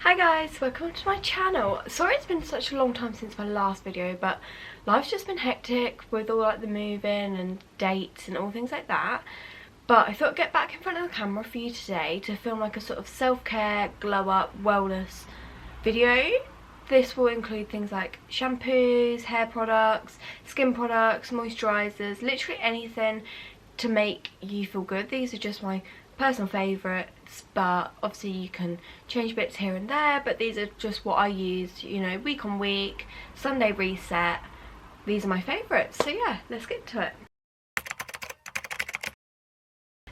Hi guys, welcome to my channel. Sorry it's been such a long time since my last video, but life's just been hectic with all like the moving and dates and all things like that. But I thought I'd get back in front of the camera for you today to film like a sort of self-care, glow up, wellness video. This will include things like shampoos, hair products, skin products, moisturisers, literally anything to make you feel good. These are just my personal favourites, but obviously you can change bits here and there, but these are just what I use, you know, week on week, Sunday reset. These are my favourites, so yeah, let's get to it.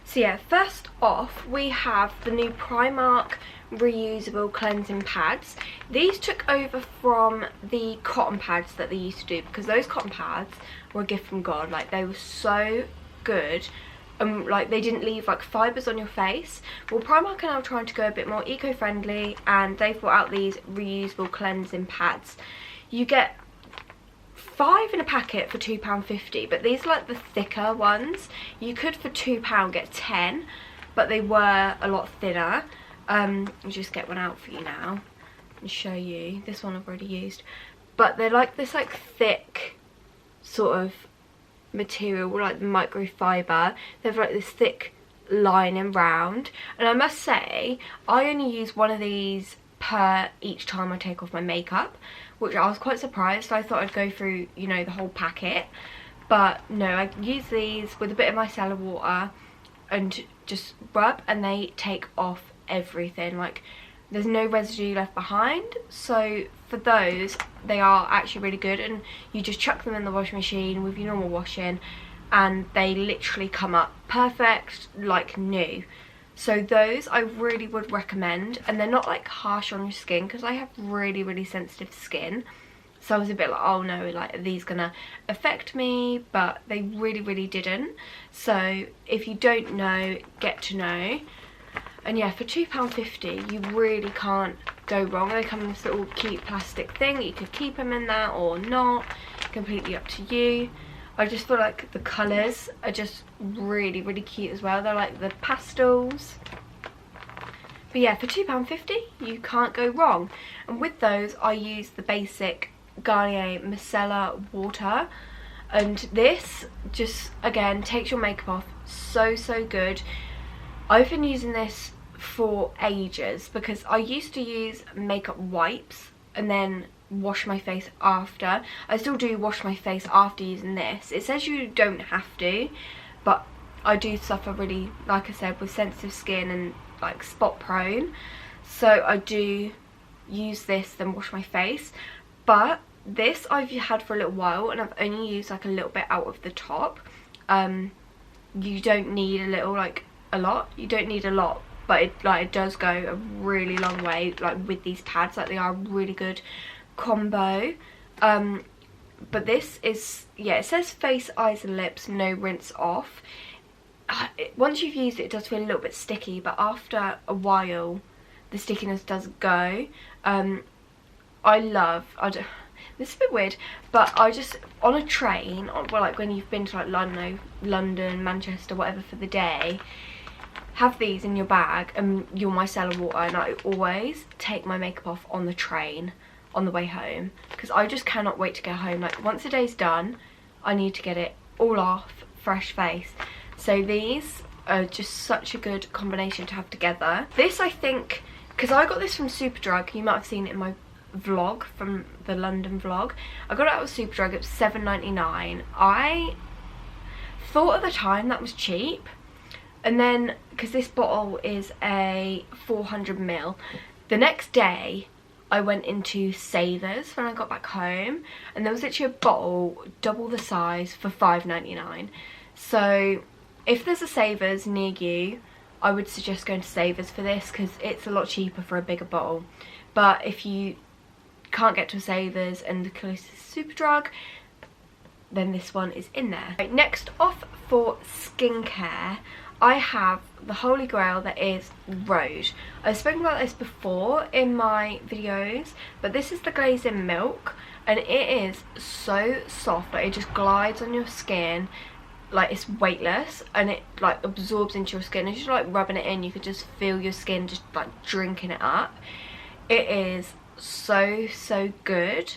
So yeah, first off we have the new Primark reusable cleansing pads. These took over from the cotton pads that they used to do, because those cotton pads were a gift from God. Like, they were so good. Like, they didn't leave like fibres on your face. Well, Primark are now trying to go a bit more eco-friendly, and they've brought out these reusable cleansing pads. You get 5 in a packet for £2.50, but these are like the thicker ones. You could for £2 get 10, but they were a lot thinner. I'll just get one out for you now and show you. This one I've already used, but they're like this like thick sort of material, like the microfiber. They've like this thick lining round, and I must say I only use one of these per each time I take off my makeup, which I was quite surprised. I thought I'd go through, you know, the whole packet, but no, I use these with a bit of micellar water and just rub, and they take off everything. Like, there's no residue left behind. So for those, they are actually really good, and you just chuck them in the washing machine with your normal washing and they literally come up perfect, like new. So those I really would recommend, and they're not like harsh on your skin, because I have really sensitive skin. So I was a bit like, oh no, like, are these gonna affect me? But they really didn't. So if you don't know, get to know. And yeah, for £2.50 you really can't go wrong. They come in this little cute plastic thing. You could keep them in there or not, completely up to you. I just feel like the colours are just really cute as well. They're like the pastels. But yeah, for £2.50 you can't go wrong. And with those I use the basic Garnier Micellar Water, and this just again takes your makeup off so good. I've been using this for ages, because I used to use makeup wipes and then wash my face after. I still do wash my face after using this. It says you don't have to, but I do suffer really, like I said, with sensitive skin and like spot prone, so I do use this then wash my face. But this I've had for a little while, and I've only used like a little bit out of the top. You don't need a little, like a lot. You don't need a lot, but it does go a really long way, like with these pads. Like, they are a really good combo. But this is, yeah, it says face, eyes and lips, no rinse off. Once you've used it, it does feel a little bit sticky, but after a while the stickiness does go. This is a bit weird, but I just, on a train, well, like when you've been to like London, Manchester, whatever for the day, have these in your bag and your micellar water, and I always take my makeup off on the train on the way home, because I just cannot wait to go home. Like, once the day's done, I need to get it all off, fresh face. So these are just such a good combination to have together. This, I think, because I got this from Superdrug, you might have seen it in my vlog, from the London vlog. I got it out of Superdrug. It was £7.99. I thought at the time that was cheap, and then because this bottle is a 400ml, the next day I went into Savers when I got back home, and there was literally a bottle double the size for £5.99. So if there's a Savers near you, I would suggest going to Savers for this, because it's a lot cheaper for a bigger bottle. But if you can't get to a Savers and the closest Superdrug, then this one is in there. Right, next off for skincare, I have the holy grail that is Rhode. I've spoken about this before in my videos, but this is the Glazing Milk, and it is so soft. Like, it just glides on your skin, like it's weightless, and it like absorbs into your skin. As you're like rubbing it in, you could just feel your skin just like drinking it up. It is so good.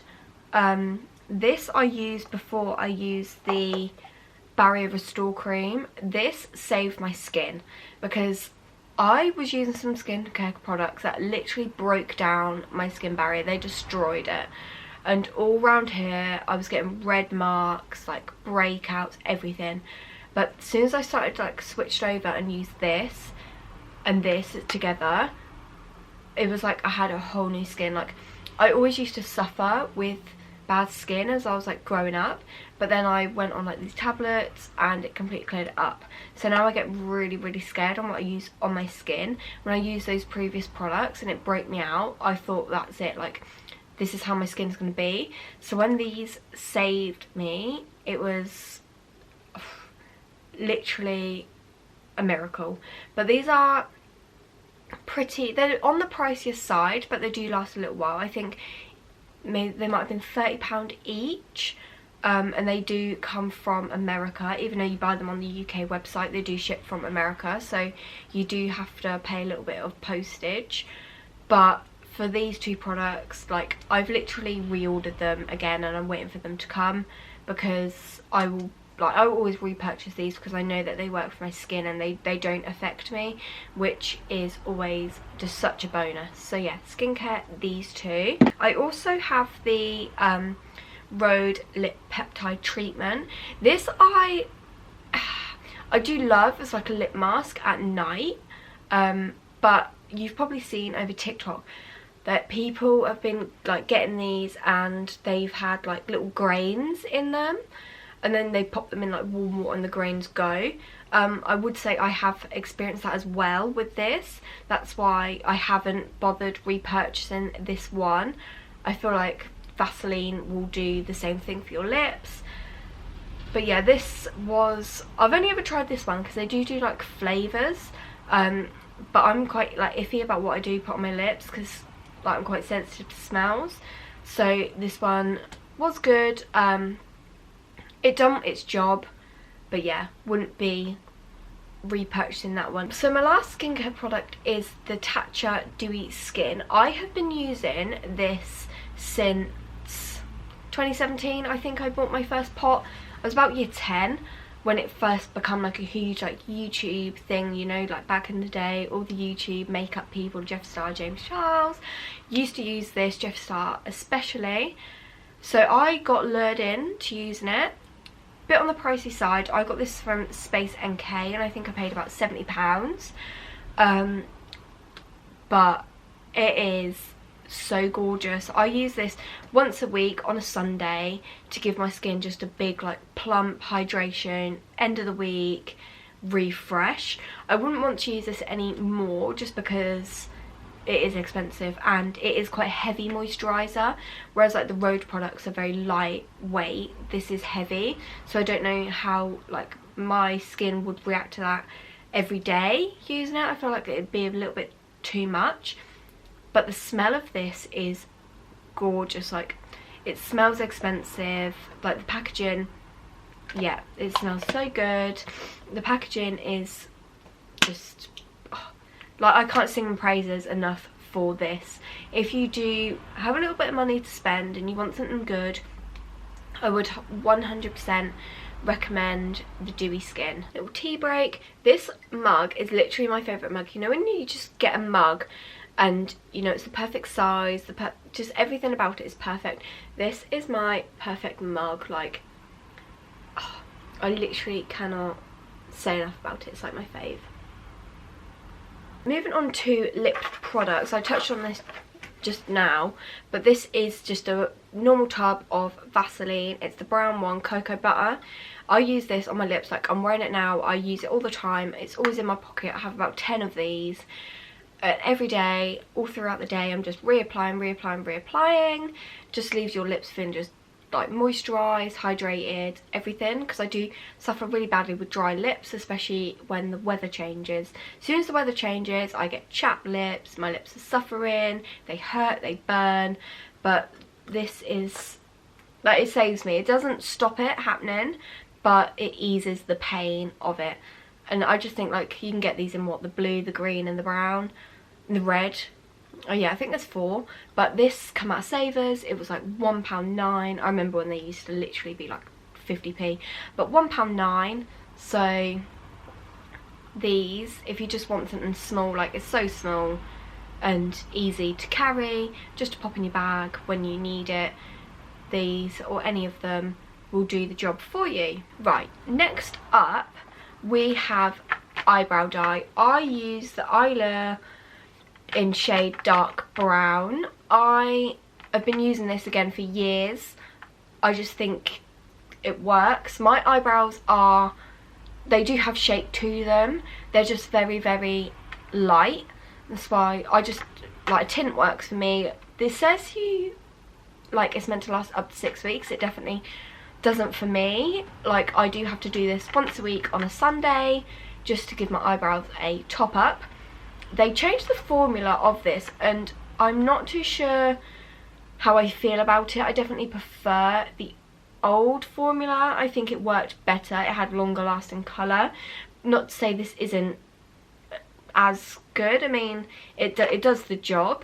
This I used before I used the Barrier Restore Cream. This saved my skin because I was using some skincare products that literally broke down my skin barrier. They destroyed it. And all around here I was getting red marks, like breakouts, everything. But as soon as I started like switched over and used this and this together, it was like I had a whole new skin. Like I always used to suffer with bad skin as I was like growing up, but then I went on like these tablets and it completely cleared it up. So now I get really scared on what I use on my skin. When I use those previous products and it broke me out, I thought that's it, like this is how my skin's going to be. So when these saved me, it was literally a miracle. But these are pretty, they're on the pricier side, but they do last a little while. I think maybe they might have been £30 each, and they do come from America. Even though you buy them on the UK website, they do ship from America, so you do have to pay a little bit of postage. But for these two products, like I've literally reordered them again and I'm waiting for them to come, because I will always repurchase these because I know that they work for my skin and they don't affect me, which is always just such a bonus. So yeah, skincare, these two. I also have the Rhode Lip Peptide Treatment. This I do love as like a lip mask at night, but you've probably seen over TikTok that people have been like getting these and they've had like little grains in them, and then they pop them in like warm water and the grains go. I would say I have experienced that as well with this. That's why I haven't bothered repurchasing this one. I feel like Vaseline will do the same thing for your lips. But yeah, this was, I've only ever tried this one because they do like flavours, but I'm quite like iffy about what I do put on my lips because like I'm quite sensitive to smells. So this one was good. It done its job, but yeah, wouldn't be repurchasing that one. So my last skincare product is the Tatcha Dewy Skin. I have been using this since 2017. I think I bought my first pot. I was about year 10 when it first became like a huge like YouTube thing, you know, like back in the day, all the YouTube makeup people, Jeff Star, James Charles, used to use this, Jeff Star especially. So I got lured in to using it. Bit on the pricey side. I got this from Space NK and I think I paid about £70. But it is so gorgeous. I use this once a week on a Sunday to give my skin just a big like plump hydration, end of the week refresh. I wouldn't want to use this anymore just because it is expensive and it is quite a heavy moisturizer, whereas like the Rhode products are very lightweight. This is heavy, so I don't know how like my skin would react to that every day using it. I feel like it'd be a little bit too much. But the smell of this is gorgeous. Like it smells expensive, like the packaging, yeah, it smells so good. The packaging is just like I can't sing praises enough for this. If you do have a little bit of money to spend and you want something good, I would 100% recommend the Dewy Skin. Little tea break. This mug is literally my favourite mug. You know when you just get a mug and you know it's the perfect size, just everything about it is perfect. This is my perfect mug. Like I literally cannot say enough about it. It's like my fave. Moving on to lip products. I touched on this just now, but this is just a normal tub of Vaseline. It's the brown one, Cocoa Butter. I use this on my lips, like I'm wearing it now. I use it all the time. It's always in my pocket. I have about 10 of these. Every day, all throughout the day, I'm just reapplying. Just leaves your lips feeling just like moisturised, hydrated, everything, because I do suffer really badly with dry lips, especially when the weather changes. As soon as the weather changes, I get chapped lips, my lips are suffering, they hurt, they burn. But this is like, it saves me. It doesn't stop it happening, but it eases the pain of it. And I just think like you can get these in what, the blue, the green and the brown and the red. Oh yeah, I think there's 4, but this come out of Savers. It was like £1.9. I remember when they used to literally be like 50p, but £1.9. So these, if you just want something small, like it's so small and easy to carry, just to pop in your bag when you need it, these or any of them will do the job for you. Right, next up we have eyebrow dye. I use the Eyelure in shade dark brown. I have been using this again for years. I just think it works. My eyebrows are, they do have shape to them, they're just very, very light. That's why I just, like, a tint works for me. This says you, like, it's meant to last up to 6 weeks. It definitely doesn't for me. Like, I do have to do this once a week on a Sunday just to give my eyebrows a top up. They changed the formula of this and I'm not too sure how I feel about it. I definitely prefer the old formula. I think it worked better. It had longer lasting colour. Not to say this isn't as good. I mean, it does the job,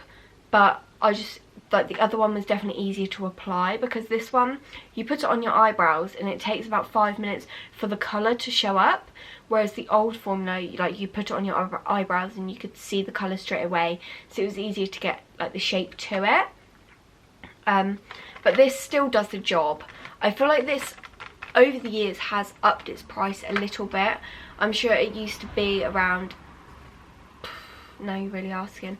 but I just, like, the other one was definitely easier to apply, because this one, you put it on your eyebrows and it takes about 5 minutes for the colour to show up, whereas the old formula, like, you put it on your eyebrows and you could see the colour straight away, so it was easier to get, like, the shape to it. But this still does the job. I feel like this over the years has upped its price a little bit. I'm sure it used to be around, now you're really asking,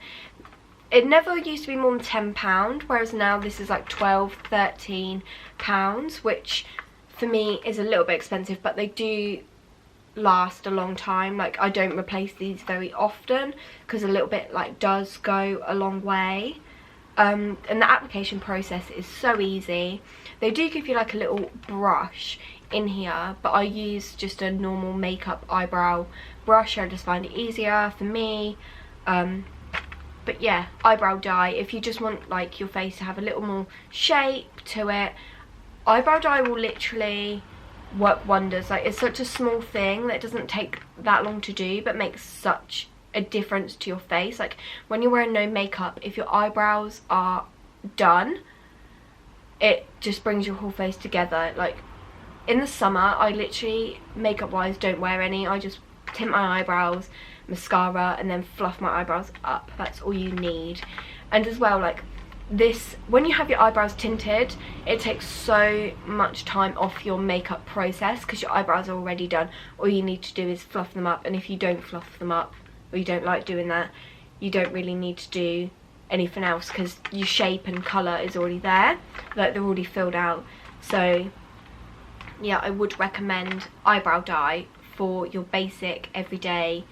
it never used to be more than £10, whereas now this is like £12–13, which for me is a little bit expensive, but they do last a long time. Like, I don't replace these very often because a little bit, like, does go a long way. And the application process is so easy. They do give you like a little brush in here, but I use just a normal makeup eyebrow brush. I just find it easier for me. But yeah, eyebrow dye, if you just want, like, your face to have a little more shape to it, eyebrow dye will literally work wonders. Like, it's such a small thing that it doesn't take that long to do, but makes such a difference to your face. Like, when you're wearing no makeup, if your eyebrows are done, it just brings your whole face together. Like, in the summer, I literally, makeup wise, don't wear any. I just tint my eyebrows, mascara, and then fluff my eyebrows up. That's all you need. And as well, like, this, when you have your eyebrows tinted, it takes so much time off your makeup process because your eyebrows are already done. All you need to do is fluff them up, and if you don't fluff them up, or you don't like doing that, you don't really need to do anything else because your shape and colour is already there, like, they're already filled out. So yeah, I would recommend eyebrow dye for your basic everyday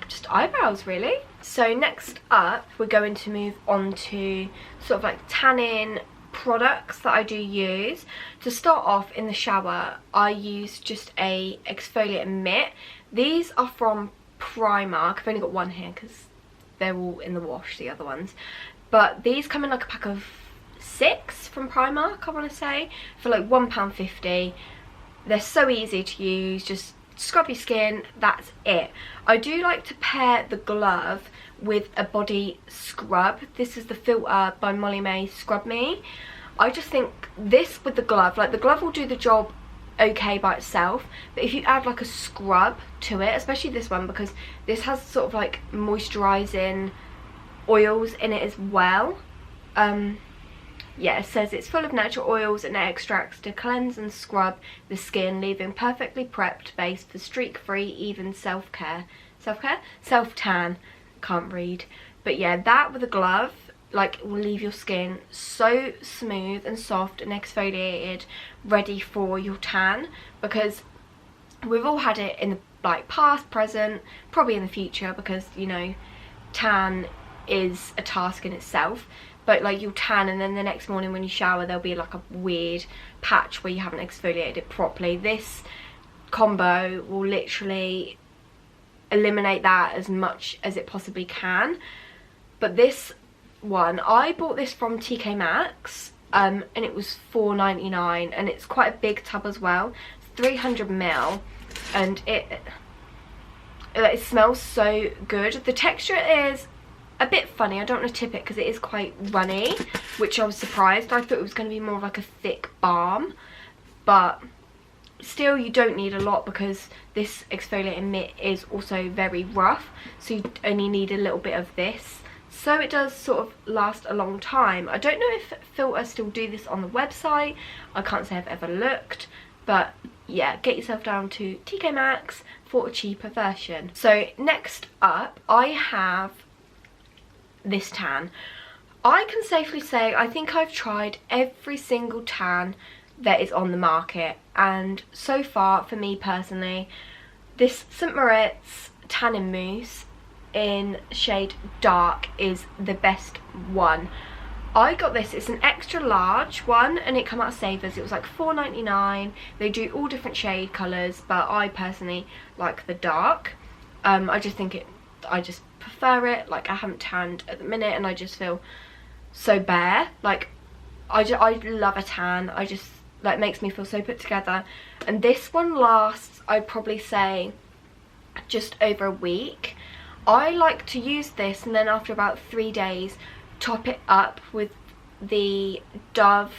just eyebrows, really. So next up, we're going to move on to sort of like tanning products that I do use. To start off, in the shower, I use just a exfoliating mitt. These are from Primark. I've only got one here because they're all in the wash, the other ones. But these come in like a pack of 6 from Primark, I want to say, for like £1.50. They're so easy to use, just scrub your skin, that's it. I do like to pair the glove with a body scrub. This is the Filter by Molly-Mae Scrub Me. I just think this with the glove, like, the glove will do the job okay by itself, but if you add like a scrub to it, especially this one, because this has sort of like moisturizing oils in it as well. Yeah, it says it's full of natural oils and extracts to cleanse and scrub the skin, leaving perfectly prepped base for streak-free, even self-tan. Can't read. But yeah, that with a glove, like, will leave your skin so smooth and soft and exfoliated, ready for your tan, because we've all had it in the, like, past, present, probably in the future, because, you know, tan is a task in itself. But like, you'll tan and then the next morning when you shower there'll be like a weird patch where you haven't exfoliated it properly. This combo will literally eliminate that as much as it possibly can. But this one, I bought this from TK Maxx, and it was £4.99, and it's quite a big tub as well. It's 300ml, and it smells so good. The texture is a bit funny. I don't want to tip it because it is quite runny, which I was surprised. I thought it was going to be more of like a thick balm, but still you don't need a lot because this exfoliating mitt is also very rough, so you only need a little bit of this. So it does sort of last a long time. I don't know if Filter still do this on the website. I can't say I've ever looked, but yeah, get yourself down to TK Maxx for a cheaper version. So next up, I have this tan. I can safely say I think I've tried every single tan that is on the market, and so far for me personally, this St. Moriz Tanning Mousse in shade dark is the best one. I got this, it's an extra large one, and it came out of Savers. It was like $4.99. They do all different shade colours, but I personally like the dark. I just prefer it. Like, I haven't tanned at the minute and I just feel so bare. Like, I love a tan. I just, like, makes me feel so put together. And this one lasts, I'd probably say, just over a week. I like to use this and then after about 3 days top it up with the Dove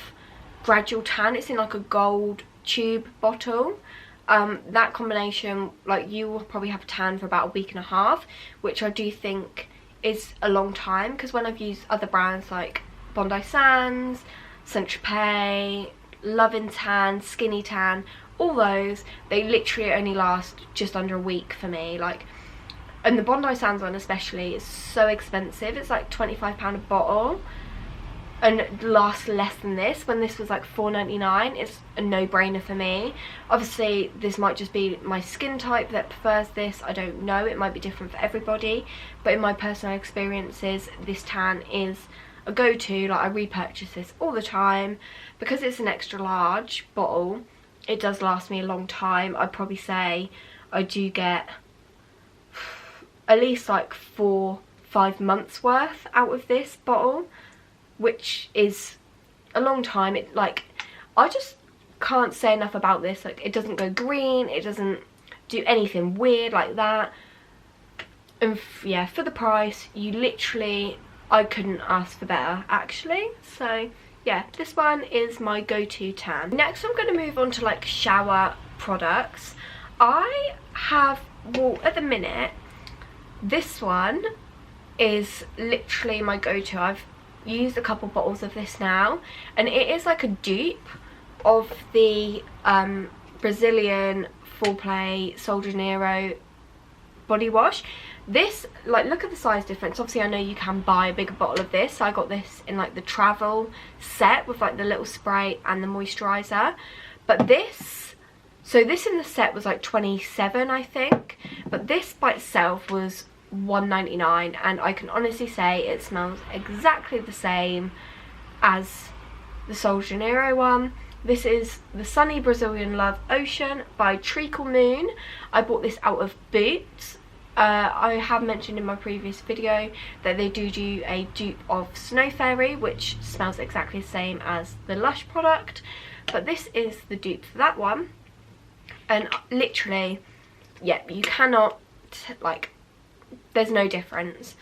Gradual Tan. It's in like a gold tube bottle. That combination, like, you will probably have a tan for about a week and a half, which I do think is a long time, because when I've used other brands like Bondi Sands, Saint Tropez, Lovin' Tan, Skinny Tan, all those, they literally only last just under a week for me. Like, and the Bondi Sands one especially is so expensive. It's like £25 a bottle and it lasts less than this, when this was like $4.99. It's a no-brainer for me. Obviously this might just be my skin type that prefers this, I don't know, it might be different for everybody, but in my personal experiences this tan is a go-to. Like, I repurchase this all the time because it's an extra large bottle. It does last me a long time. I'd probably say I do get at least like 4-5 months worth out of this bottle, which is a long time. It, like, I just can't say enough about this. Like, it doesn't go green, it doesn't do anything weird like that, and yeah, for the price, you literally, I couldn't ask for better actually. So yeah, this one is my go-to tan. Next I'm going to move on to like shower products. I have, well, at the minute this one is literally my go-to. I've used a couple bottles of this now, and it is like a dupe of the Brazilian Full Play Sol de Janeiro body wash. This, like, look at the size difference. Obviously I know you can buy a bigger bottle of this. I got this in like the travel set with like the little spray and the moisturizer, but this, so this in the set was like 27 I think, but this by itself was $1.99, and I can honestly say it smells exactly the same as the Sol de Janeiro one. This is the Sunny Brazilian Love Ocean by Treacle Moon. I bought this out of Boots. I have mentioned in my previous video that they do a dupe of Snow Fairy, which smells exactly the same as the Lush product, but this is the dupe for that one. And literally, yeah, you cannot, like, there's no difference.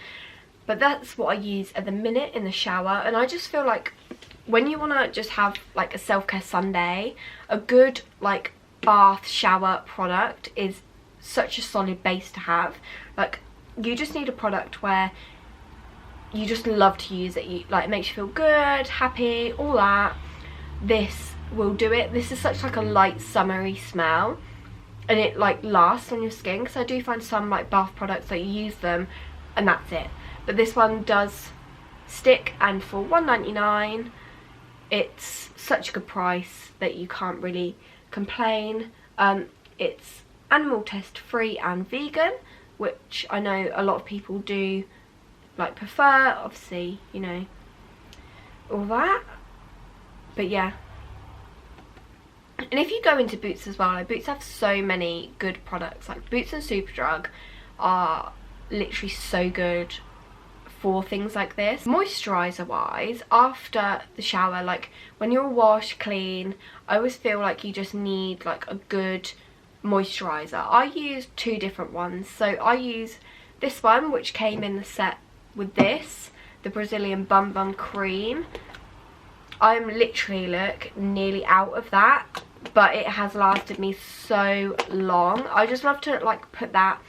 But that's what I use at the minute in the shower, and I just feel like when you want to just have like a self-care Sunday, a good like bath shower product is such a solid base to have. Like, you just need a product where you just love to use it. You, like, it makes you feel good, happy, all that. This will do it. This is such like a light summery smell, and it like lasts on your skin, because I do find some like bath products that you use them and that's it, but this one does stick, and for $1.99 it's such a good price that you can't really complain. It's animal test free and vegan, which I know a lot of people do like prefer, obviously, you know, all that. But yeah, and if you go into Boots as well, like, Boots have so many good products. Like, Boots and Superdrug are literally so good for things like this. Moisturizer wise, after the shower, like when you're washed clean, I always feel like you just need like a good moisturizer. I use two different ones. So I use this one, which came in the set with this, the Brazilian Bum Bum Cream. I'm literally, look, nearly out of that, but it has lasted me so long. I just love to like put that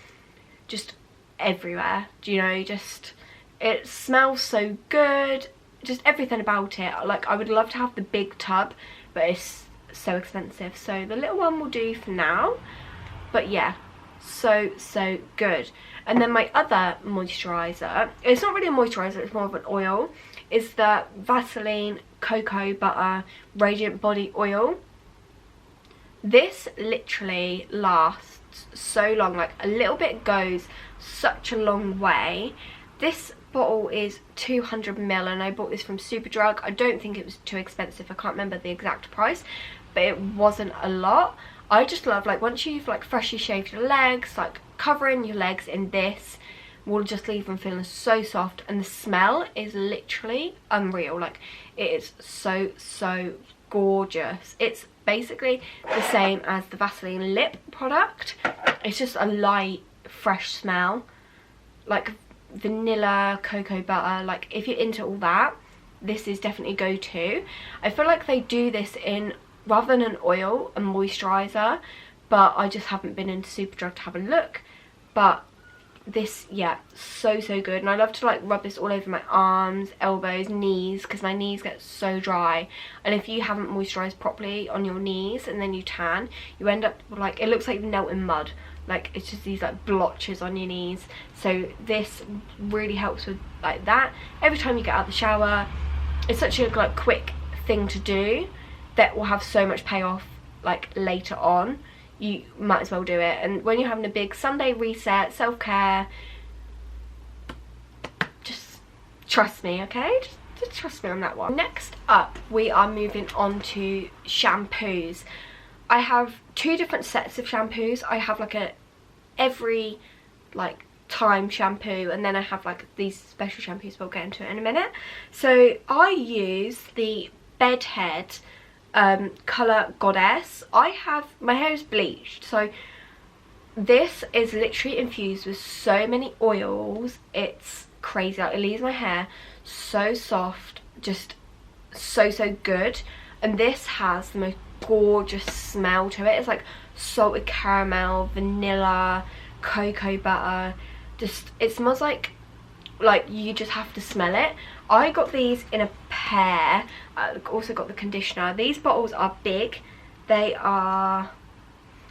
just everywhere, do you know, just, it smells so good, just everything about it. Like, I would love to have the big tub, but it's so expensive, so the little one will do for now. But yeah, so good. And then my other moisturizer, it's not really a moisturizer, it's more of an oil, is the Vaseline Cocoa Butter Radiant Body Oil. This literally lasts so long, like a little bit goes such a long way. This bottle is 200ml and I bought this from Superdrug. I don't think it was too expensive, I can't remember the exact price, but it wasn't a lot. I just love, like, once you've like freshly shaved your legs, like covering your legs in this will just leave them feeling so soft, and the smell is literally unreal. Like, it is so gorgeous. It's basically the same as the Vaseline lip product. It's just a light, fresh smell, like vanilla, cocoa butter. Like, if you're into all that, this is definitely go-to. I feel like they do this in, rather than an oil, a moisturizer, but I just haven't been into Superdrug to have a look. But this, yeah, so good. And I love to like rub this all over my arms, elbows, knees, because my knees get so dry, and if you haven't moisturized properly on your knees and then you tan, you end up like, it looks like you've in mud. Like, it's just these like blotches on your knees. So this really helps with like that. Every time you get out of the shower, it's such a like quick thing to do that will have so much payoff like later on. You might as well do it. And when you're having a big Sunday reset, self-care, just trust me, okay? Just trust me on that one. Next up, we are moving on to shampoos. I have two different sets of shampoos. I have like a every like time shampoo, and then I have like these special shampoos, we'll get into it in a minute. So I use the Bedhead Colour Goddess. I have, my hair is bleached, so this is literally infused with so many oils. It's crazy. Like, it leaves my hair so soft, just so good. And this has the most gorgeous smell to it. It's like salted caramel, vanilla, cocoa butter. Just, it smells like you just have to smell it. I got these in a pair. I also got the conditioner. These bottles are big. They are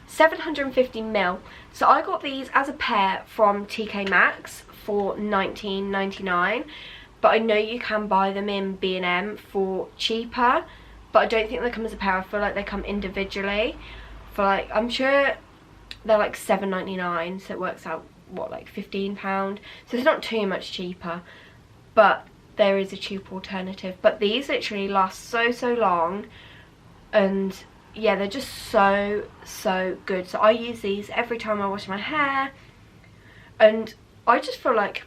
750ml. So I got these as a pair from TK Maxx for $19.99. But I know you can buy them in B&M for cheaper. But I don't think they come as a pair. I feel like they come individually for like, I'm sure they're like $7.99. So it works out, what, like £15? So it's not too much cheaper. But there is a cheap alternative. But these literally last so long, and yeah, they're just so good. So I use these every time I wash my hair, and I just feel like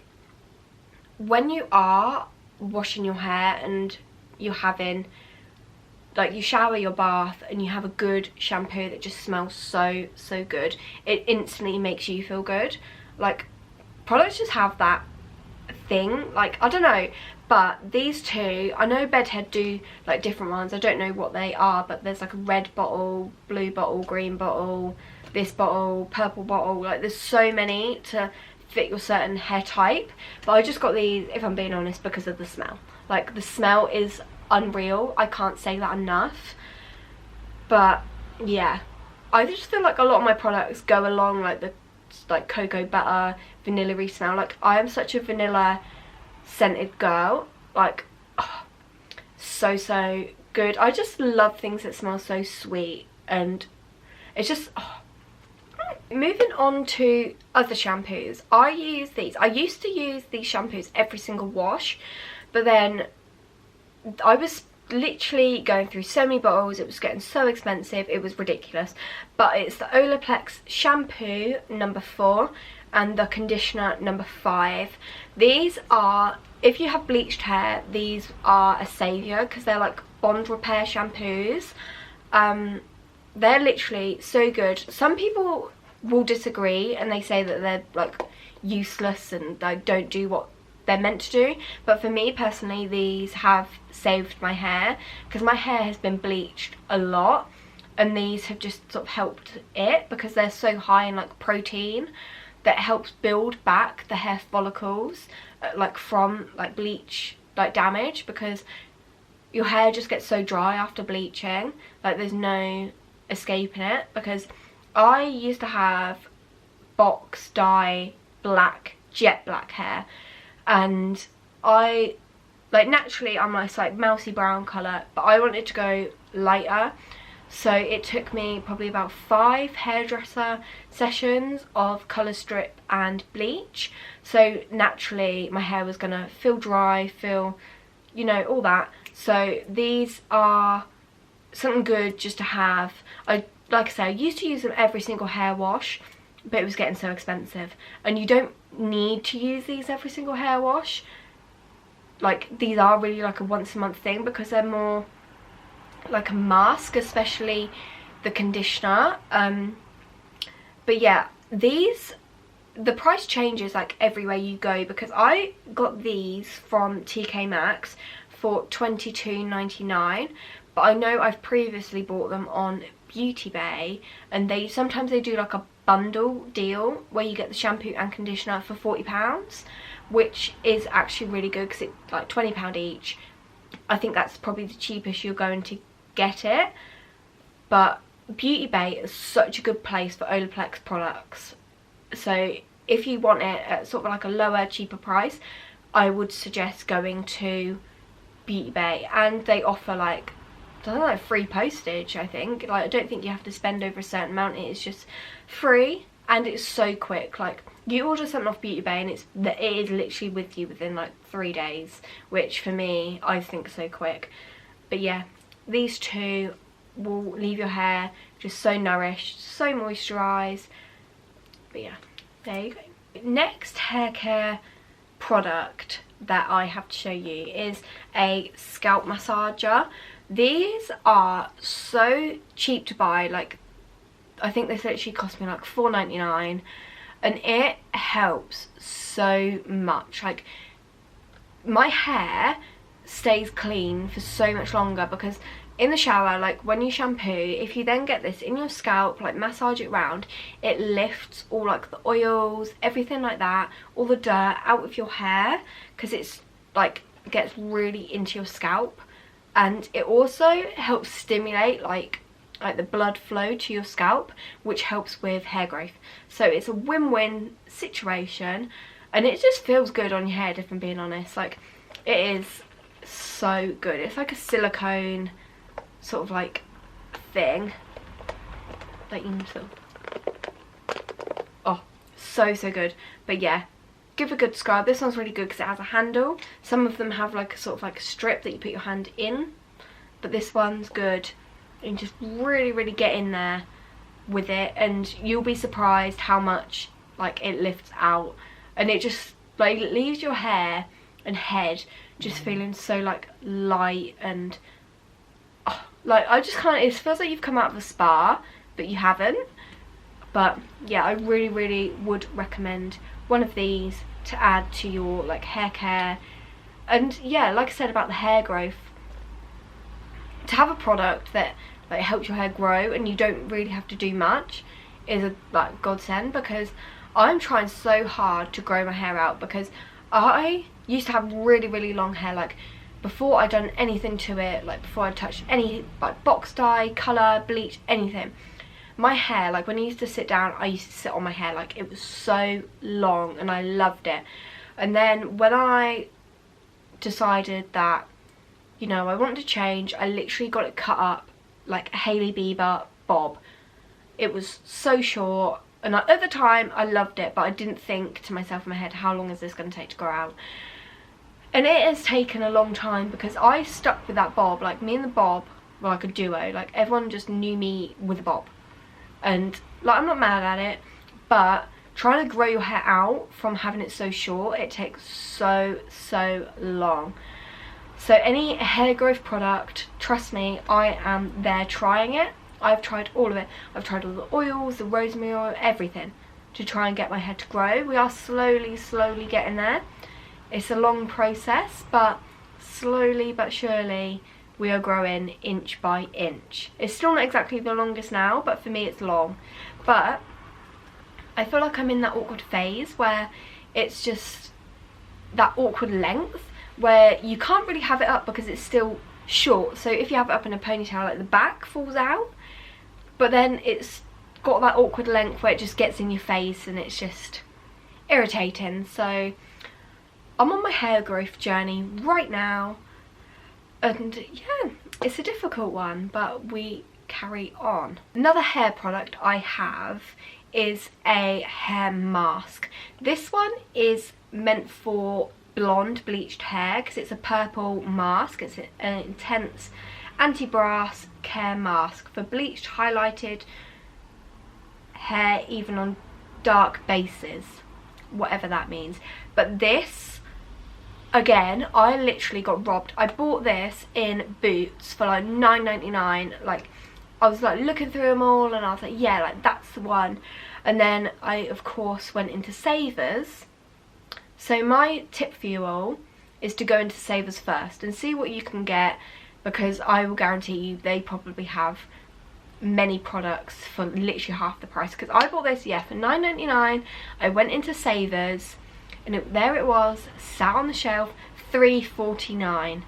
when you are washing your hair and you're having, like, you shower your bath and you have a good shampoo that just smells so good, it instantly makes you feel good. Like, products just have that thing, like, I don't know. But these two, I know Bedhead do like different ones. I don't know what they are, but there's like a red bottle, blue bottle, green bottle, this bottle, purple bottle. Like, there's so many to fit your certain hair type. But I just got these, if I'm being honest, because of the smell. Like, the smell is unreal. I can't say that enough. But yeah, I just feel like a lot of my products go along like the cocoa butter, vanilla-y smell. Like, I am such a vanilla scented girl. Like, oh, so good. I just love things that smell so sweet, and it's just, oh. Moving on to other shampoos, I use these. I used to use these shampoos every single wash, but then I was literally going through so many bottles, it was getting so expensive, it was ridiculous. But it's the Olaplex shampoo number 4 and the conditioner number 5. These are, if you have bleached hair, these are a saviour, because they're like bond repair shampoos. They're literally so good. Some people will disagree and they say that they're like useless and like don't do what they're meant to do. But for me personally, these have saved my hair, because my hair has been bleached a lot, and these have just sort of helped it, because they're so high in like protein that helps build back the hair follicles like from like bleach like damage, because your hair just gets so dry after bleaching, like there's no escaping it. Because I used to have box dye black, jet black hair, and I like naturally I'm nice like mousy brown colour, but I wanted to go lighter, so it took me probably about 5 hairdresser sessions of colour strip and bleach. So naturally my hair was gonna feel dry, feel, you know, all that. So these are something good just to have. Like I said, I used to use them every single hair wash, but it was getting so expensive, and you don't need to use these every single hair wash. Like these are really like a once a month thing, because they're more like a mask, especially the conditioner. But yeah, these, the price changes like everywhere you go, because I got these from TK Maxx for $22.99, but I know I've previously bought them on Beauty Bay, and they sometimes they do like a bundle deal where you get the shampoo and conditioner for £40, which is actually really good, because it's like £20 each. I think that's probably the cheapest you're going to get it. But Beauty Bay is such a good place for Olaplex products, so if you want it at sort of like a lower, cheaper price, I would suggest going to Beauty Bay. And they offer like, I don't know, free postage, I think. Like I don't think you have to spend over a certain amount, it is just free, and it's so quick. Like you order something off Beauty Bay and it is literally with you within like 3 days, which for me I think is so quick. But yeah, these two will leave your hair just so nourished, so moisturised. But yeah, there you go. Next hair care product that I have to show you is a scalp massager. These are so cheap to buy, like I think this literally cost me like $4.99, and it helps so much. Like my hair stays clean for so much longer, because in the shower, like when you shampoo, if you then get this in your scalp, like massage it round, it lifts all like the oils, everything like that, all the dirt out of your hair, because it's like gets really into your scalp. And it also helps stimulate like the blood flow to your scalp, which helps with hair growth. So it's a win-win situation, and it just feels good on your head, if I'm being honest. Like it is so good. It's like a silicone sort of like thing that you can sort of, oh, so good. But yeah, give a good scrub. This one's really good because it has a handle. Some of them have like a sort of like a strip that you put your hand in, but this one's good. You can just really get in there with it, and you'll be surprised how much like it lifts out, and it just like leaves your hair and head just feeling so like light, and oh, like I just can't, it feels like you've come out of a spa but you haven't. But yeah, I really would recommend one of these to add to your like hair care. And yeah, like I said about the hair growth, to have a product that like helps your hair grow and you don't really have to do much is a like godsend, because I'm trying so hard to grow my hair out, because I used to have really long hair. Like before I'd done anything to it, like before I touched any like box dye, colour, bleach, anything, my hair, like when I used to sit down, I used to sit on my hair like it was so long, and I loved it. And then when I decided that, you know, I wanted to change, I literally got it cut up like a Hailey Bieber bob. It was so short, and at the time I loved it, but I didn't think to myself in my head, how long is this going to take to grow out? And it has taken a long time, because I stuck with that bob. Like me and the bob were like a duo. Like everyone just knew me with a bob, and like I'm not mad at it, but trying to grow your hair out from having it so short, it takes so long. So any hair growth product, trust me, I am there trying it. I've tried all of it. I've tried all the oils, the rosemary oil, everything to try and get my hair to grow. We are slowly getting there. It's a long process, but slowly but surely we are growing inch by inch. It's still not exactly the longest now, but for me it's long. But I feel like I'm in that awkward phase where it's just that awkward length where you can't really have it up because it's still short. So if you have it up in a ponytail, like the back falls out, but then it's got that awkward length where it just gets in your face and it's just irritating. So I'm on my hair growth journey right now, and yeah, it's a difficult one, but we carry on. Another hair product I have is a hair mask. This one is meant for blonde bleached hair because it's a purple mask. It's an intense anti-brass care mask for bleached highlighted hair, even on dark bases, whatever that means. But this, again, I literally got robbed. I bought this in Boots for like $9.99. Like, I was like looking through them all and I was like, yeah, like that's the one. And then I of course went into Savers. So my tip for you all is to go into Savers first and see what you can get, because I will guarantee you they probably have many products for literally half the price. Because I bought this, yeah, for $9.99. I went into Savers and there it was, sat on the shelf, $3.49.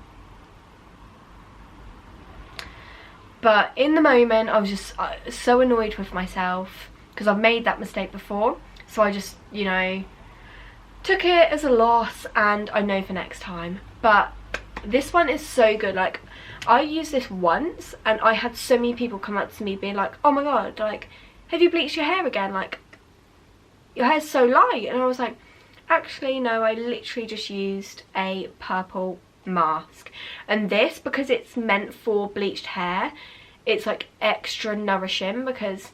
But in the moment I was just so annoyed with myself because I've made that mistake before. So I just, you know, took it as a loss, and I know for next time. But this one is so good. Like, I used this once and I had so many people come up to me being like, oh my god, like, have you bleached your hair again? Like, your hair's so light. And I was like, actually no, I literally just used a purple mask. And this, because it's meant for bleached hair, it's like extra nourishing, because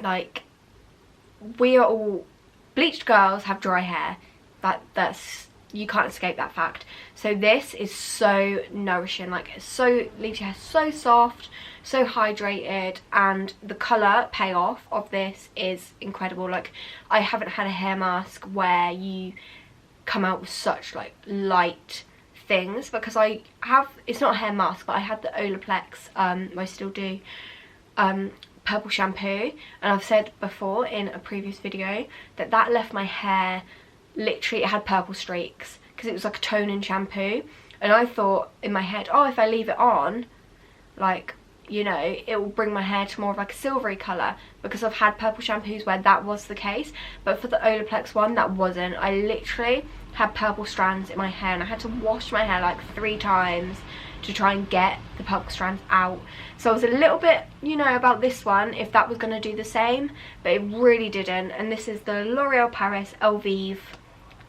like, we are all, bleached girls have dry hair. That's you can't escape that fact. So this is so nourishing, like it's so, leaves your hair so soft, so hydrated, and the colour payoff of this is incredible. Like, I haven't had a hair mask where you come out with such like light things, because I have, it's not a hair mask, but I had the Olaplex, I still do, purple shampoo, and I've said before in a previous video that that left my hair, literally it had purple streaks because it was like a toning shampoo. And I thought in my head, oh, if I leave it on, like, you know, it will bring my hair to more of like a silvery colour, because I've had purple shampoos where that was the case. But for the Olaplex one, that wasn't. I literally had purple strands in my hair and I had to wash my hair like 3 times to try and get the purple strands out. So I was a little bit, you know, about this one, if that was going to do the same, but it really didn't. And this is the L'Oreal Paris Elvive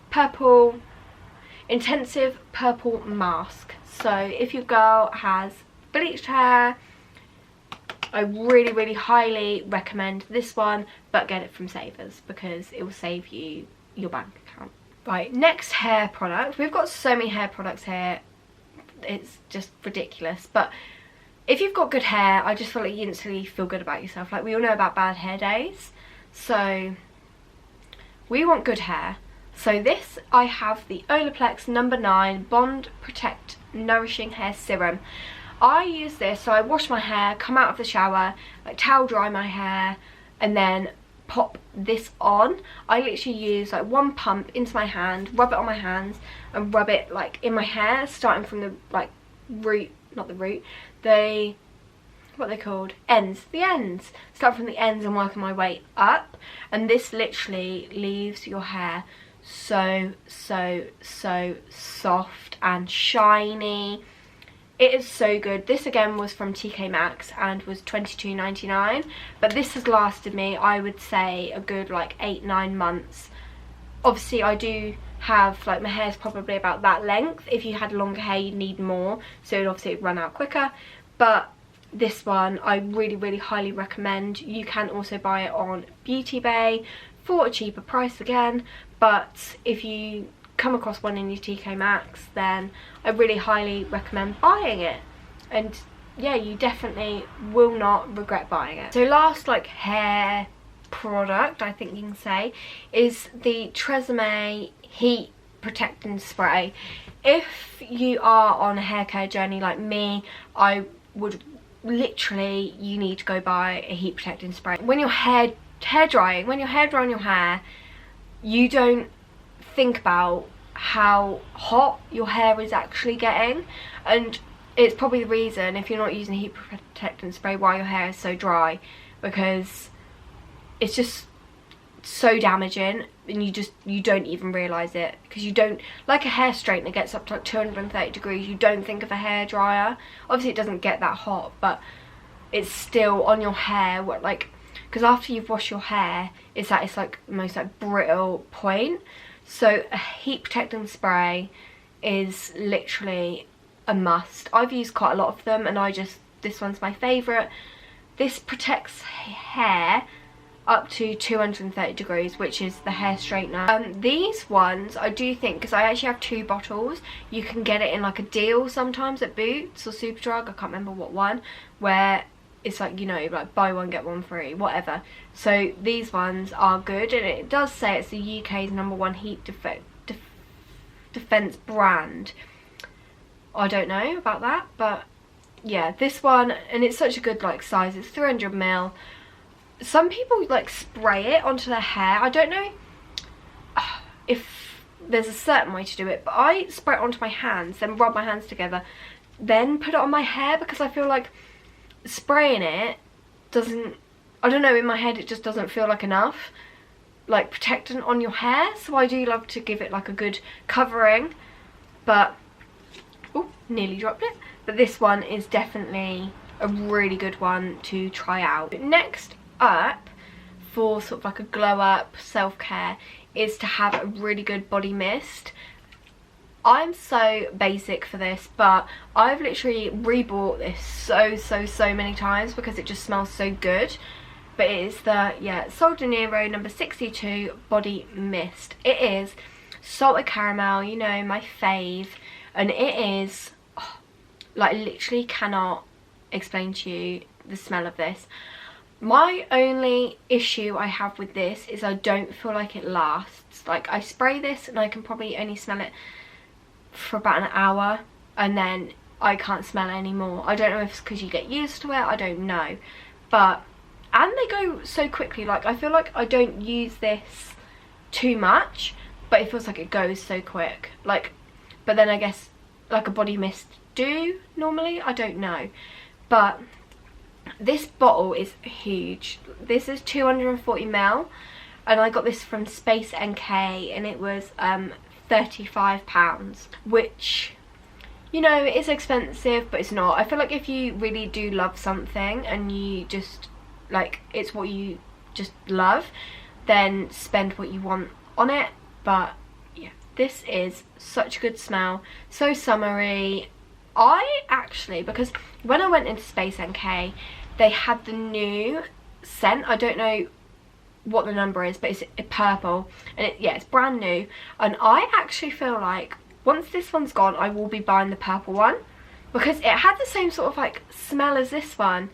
purple, intensive purple mask. So if your girl has bleached hair, I really highly recommend this one, but get it from Savers because it will save you your bank account. Right, next hair product. We've got so many hair products here, it's just ridiculous. But if you've got good hair, I just feel like you instantly feel good about yourself. Like, we all know about bad hair days, so we want good hair. So this, I have the Olaplex No. 9 Bond Protect Nourishing Hair Serum. I use this, so I wash my hair, come out of the shower, like towel dry my hair, and then pop this on. I literally use like 1 pump into my hand, rub it on my hands, and rub it like in my hair, starting from the like root, not the root, the, what are they called? Ends. The ends. Start from the ends and working my way up. And this literally leaves your hair so soft and shiny. It is so good. This again was from TK Maxx and was $22.99, but this has lasted me, I would say, a good like 8-9 months. Obviously I do have, like, my hair's probably about that length. If you had longer hair you'd need more, so obviously it'd run out quicker. But this one I really highly recommend. You can also buy it on Beauty Bay for a cheaper price again, but if you come across one in your TK Maxx, then I really highly recommend buying it. And yeah, you definitely will not regret buying it. So last, like, hair product, I think you can say, is the Tresemme Heat protecting spray. If you are on a hair care journey like me, I would literally, you need to go buy a heat protecting spray. When you're hair drying your hair, you don't think about how hot your hair is actually getting, and it's probably the reason if you're not using heat protectant spray why your hair is so dry, because it's just so damaging and you don't even realise it, because you don't, like a hair straightener gets up to like 230 degrees, you don't think of a hair dryer. Obviously it doesn't get that hot, but it's still on your hair, what, like, because after you've washed your hair it's like the most like brittle point. So a heat protecting spray is literally a must. I've used quite a lot of them and this one's my favourite. This protects hair up to 230 degrees, which is the hair straightener. These ones, I do think, because I actually have 2 bottles, you can get it in like a deal sometimes at Boots or Superdrug, I can't remember what one, where it's like, you know, like buy one get one free, whatever. So these ones are good, and it does say it's the UK's #1 heat defense brand. I don't know about that, but yeah, this one, and it's such a good like size, it's 300ml. Some people like spray it onto their hair. I don't know if there's a certain way to do it, but I spray it onto my hands, then rub my hands together, then put it on my hair, because I feel like spraying it doesn't, I don't know, in my head it just doesn't feel like enough like protectant on your hair. So I do love to give it like a good covering, but oh, nearly dropped it. But this one is definitely a really good one to try out. Next up, for sort of like a glow up self-care, is to have a really good body mist. I'm so basic for this, but I've literally rebought this so many times because it just smells so good. But it is the, yeah, Sol de Janeiro number 62 body mist. It is salted caramel, you know, my fave, and it is, oh, like, literally cannot explain to you the smell of this. My only issue I have with this is I don't feel like it lasts. Like, I spray this and I can probably only smell it for about an hour, and then I can't smell it anymore. I don't know if it's because you get used to it, I don't know. But, and they go so quickly. Like, I feel like I don't use this too much, but it feels like it goes so quick. Like, but then I guess like a body mist do normally, I don't know. But this bottle is huge. This is 240ml, and I got this from Space NK, and it was £35, which, you know, it is expensive, but it's not. I feel like if you really do love something and you just like, it's what you just love, then spend what you want on it. But yeah, this is such a good smell, so summery. I actually, because when I went into Space NK, they had the new scent. I don't know what the number is, but it's purple, and yeah, it's brand new. And I actually feel like once this one's gone, I will be buying the purple one, because it had the same sort of like smell as this one,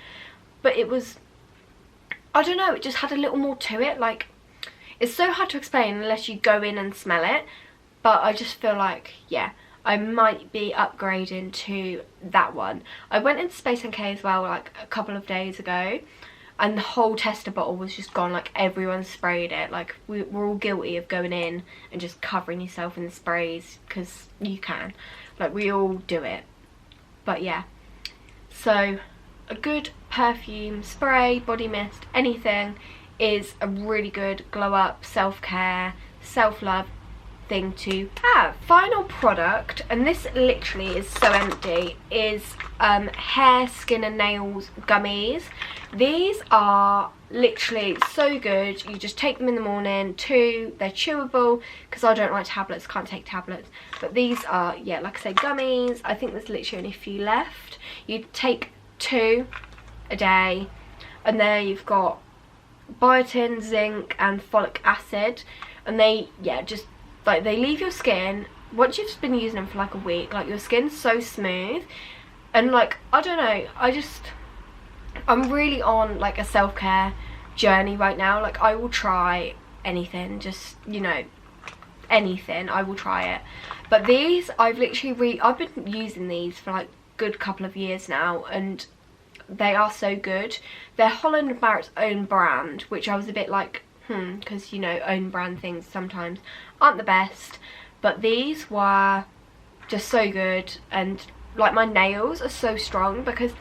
but it was, I don't know, it just had a little more to it. Like, it's so hard to explain unless you go in and smell it, but I just feel like, yeah, I might be upgrading to that one. I went into Space NK as well like a couple of days ago, and the whole tester bottle was just gone. Like, everyone sprayed it. Like, we're all guilty of going in and just covering yourself in sprays, because you can. Like, we all do it. But yeah, so a good perfume, spray, body mist, anything is a really good glow up, self-care, self-love thing to have. Final product, and this literally is so empty, is hair, skin and nails gummies. These are literally so good. You just take them in the morning. 2, they're chewable, because I don't like tablets, can't take tablets. But these are, yeah, like I say, gummies. I think there's literally only a few left. You take 2 a day, and there you've got biotin, zinc and folic acid, and they, yeah, just like, they leave your skin, once you've been using them for like a week, like, your skin's so smooth. And like, I don't know, I'm really on like a self-care journey right now. Like, I will try anything, just, you know, anything, I will try it. But these, I've literally I've been using these for like a good couple of years now, and they are so good. They're Holland & Barrett's own brand, which I was a bit like, because you know, own brand things sometimes aren't the best. But these were just so good, and like my nails are so strong, because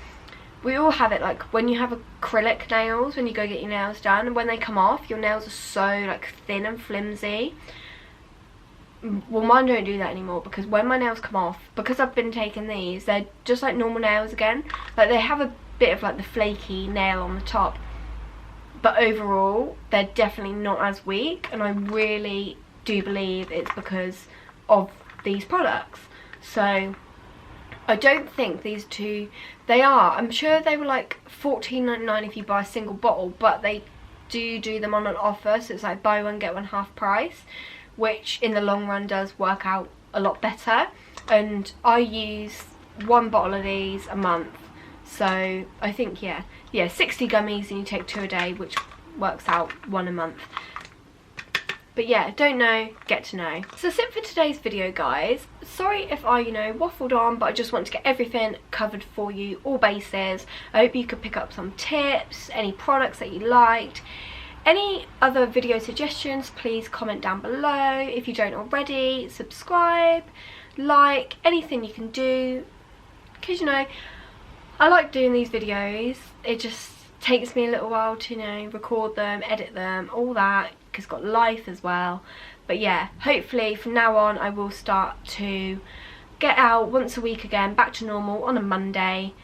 we all have it, like when you have acrylic nails, when you go get your nails done, and when they come off, your nails are so like thin and flimsy. Well, mine don't do that anymore, because when my nails come off, because I've been taking these, they're just like normal nails again. Like they have a bit of like the flaky nail on the top, but overall they're definitely not as weak, and I really do believe it's because of these products. So I don't think these two, I'm sure they were like $14.99 if you buy a single bottle, but they do them on an offer, so it's like buy one get one half price, which in the long run does work out a lot better. And I use one bottle of these a month, so I think yeah 60 gummies, and you take 2 a day, which works out 1 a month. But yeah, don't know, get to know. So that's it for today's video, guys. Sorry if I, waffled on, but I just want to get everything covered for you, all bases. I hope you could pick up some tips, any products that you liked. Any other video suggestions, please comment down below. If you don't already, subscribe, like, anything you can do. Because, I like doing these videos. It just takes me a little while to, record them, edit them, all that. Because it's got life as well. But yeah, hopefully from now on I will start to get out once a week again, back to normal on a Monday.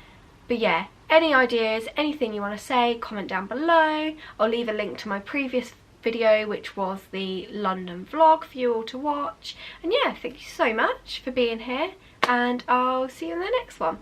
But yeah, any ideas, anything you want to say, comment down below. I'll leave a link to my previous video, which was the London vlog, for you all to watch. And yeah, thank you so much for being here, and I'll see you in the next one.